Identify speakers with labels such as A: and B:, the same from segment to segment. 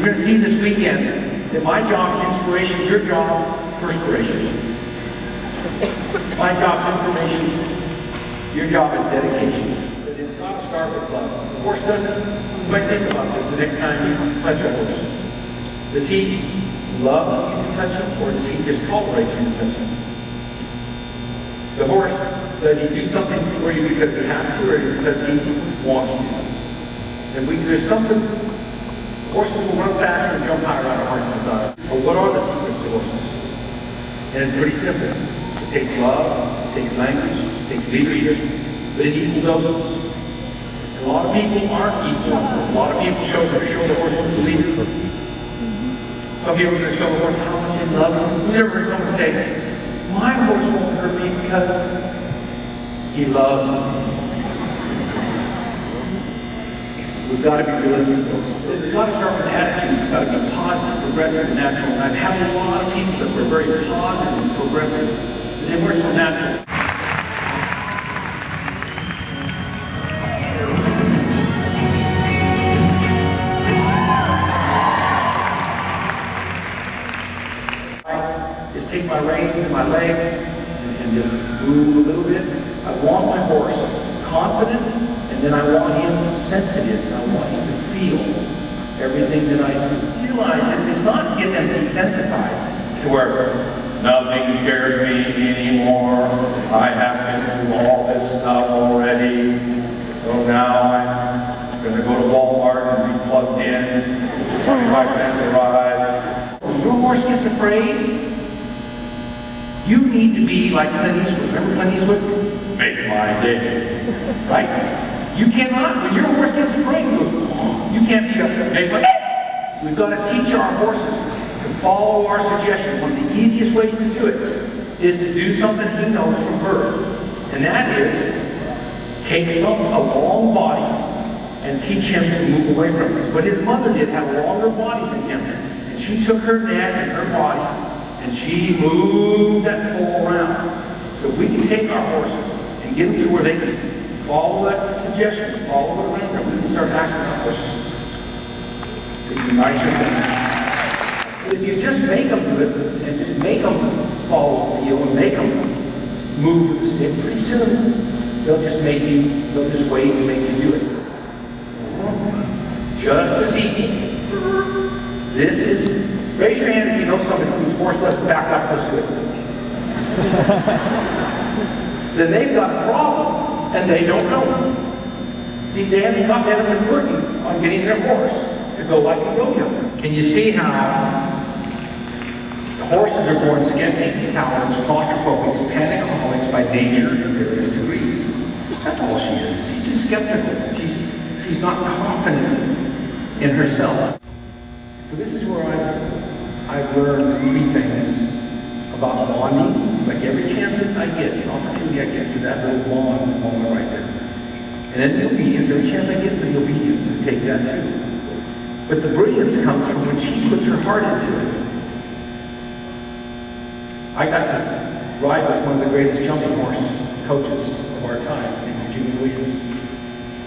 A: You're going to see this weekend that my job is inspiration, your job, perspiration. My job is information, your job is dedication. But it's got to start with love. The horse doesn't, you might think about this the next time you touch a horse. Does he love you to touch him, or does he just tolerate you to touch him? The horse, does he do something for you because he has to, or because he wants to? And there's something, horses will run faster and jump higher out of heart and desire. But what are the secrets to horses? And it's pretty simple. It takes love, it takes language, it takes leadership, but in equal doses. And a lot of people aren't equal. A lot of people show the horse who's the leader. Some people are going to show the horse how much they love him. Who ever heard someone say, my horse won't hurt me because he loves me? We've got to be realistic, folks. It's got to start with attitude. It's got to be positive, progressive, and natural. And I've had a lot of people that were very positive and progressive, but they weren't so natural. I just take my reins in my legs and just move a little bit. I want my horse confident, and then I want him sensitive. I want him to feel everything that I do. Realize that it's not get them desensitized to where nothing scares me anymore. I have been through all this stuff already. So now I'm going to go to Walmart and be plugged in. 25 cents a ride. When your horse gets afraid, you need to be like Clint Eastwood. Remember Clint Eastwood? Make my day. Right? You cannot, when your horse gets afraid, he goes, oh, you can't be make my day. We've got to teach our horses to follow our suggestions. One of the easiest ways to do it is to do something he knows from birth. And that is, take a long body and teach him to move away from it. But his mother did have a longer body than him. And she took her neck and her body and she moved that foal around. So we can take our horses and get them to where they can follow that suggestion, follow the random. We can start asking our horses to be nicer than that. But if you just make them do it, and just make them follow the feel, and make them move with the stick, pretty soon they'll just wait and make you do it. Just as easy. This is, raise your hand if you know somebody whose horse doesn't back up this good. Then they've got a problem, and they don't know. See, they haven't been working on getting their horse to go like a yo-yo. Can you see how horses are born skeptics, cowards, claustrophobics, panic-holics by nature in various degrees? That's all she is. She's just skeptical. She's not confident in herself. So this is where I've learned 3 things about bonding. Like every chance that I get, an opportunity I get to that little bond moment right there. And then the obedience, every chance I get for the obedience, I take that too. But the brilliance comes from when she puts her heart into it. I got to ride with one of the greatest jumping horse coaches of our time, named Jimmy Williams.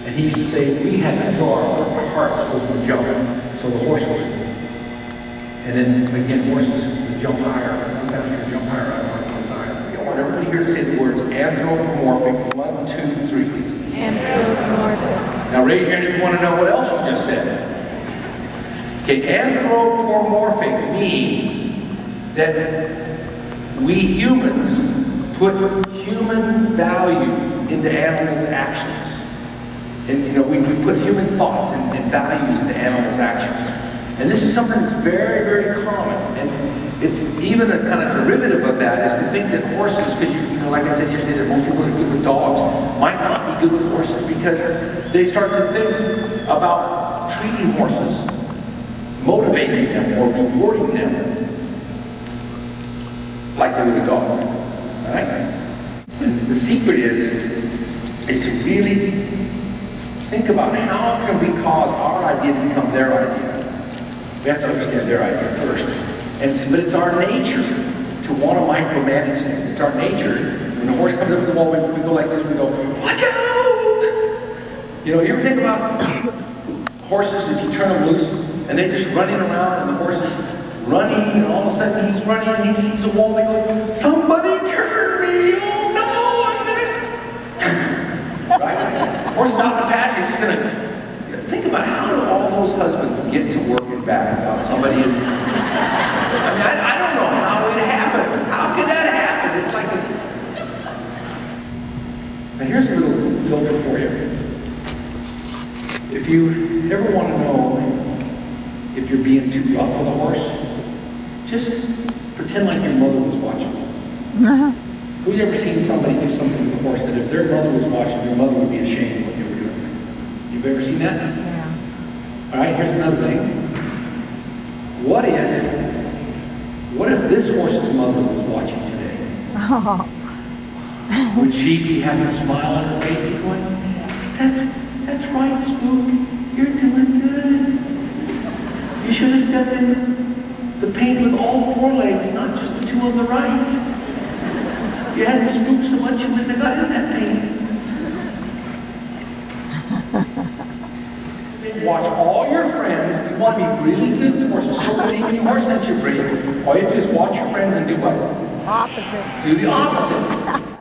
A: And he used to say, we had to throw our hearts over the jump so the horse was. And then again, horses jump higher, run faster, jump higher, out of heart and desire. I want everybody here to say the words anthropomorphic. 1, 2, 3. Anthropomorphic. Now raise your hand if you want to know what else you just said. Okay, anthropomorphic means that we humans put human value into animals' actions. And we put human thoughts and values into animals' actions. And this is something that's very, very common. And it's even a kind of derivative of that is to think that horses, because like I said yesterday, that most people are good with dogs, might not be good with horses because they start to think about treating horses, motivating them, or rewarding them like they would a dog. Right? And the secret is to really think about how can we cause our idea to become their idea. We have to understand their idea first. But it's our nature to want to micromanage things. It's our nature. When the horse comes up to the wall, we go like this, we go, watch out! You ever think about horses, if you turn them loose, and they're just running around, and the horse is running, and all of a sudden he's running, and he sees a wall, and he goes, "Somebody turn me! Oh no, I'm gonna..." Right? The horse is out in the pasture, he's just gonna... Think about how do all those husbands get to work and back without somebody in... I mean, I don't know how it happened. How could that happen? It's like this... Now here's a little filter for you. If you ever want to know if you're being too rough with a horse, just pretend like your mother was watching. Who's ever seen somebody do something with a horse that if their mother was watching, their mother would be ashamed of what they were doing? You've ever seen that?
B: Yeah.
A: All right, here's another thing. What if this horse's mother was watching today? Would she be having a smile on her face and going, that's right, Spook, you're doing good. You should have stepped in the paint with all four legs, not just the two on the right. You hadn't spooked so much you wouldn't have got in that paint. Watch all your friends. If you want to be really good with horses, so good even your horse that you breed, all you have to do is watch your friends and do what?
B: Opposite.
A: Do the opposite.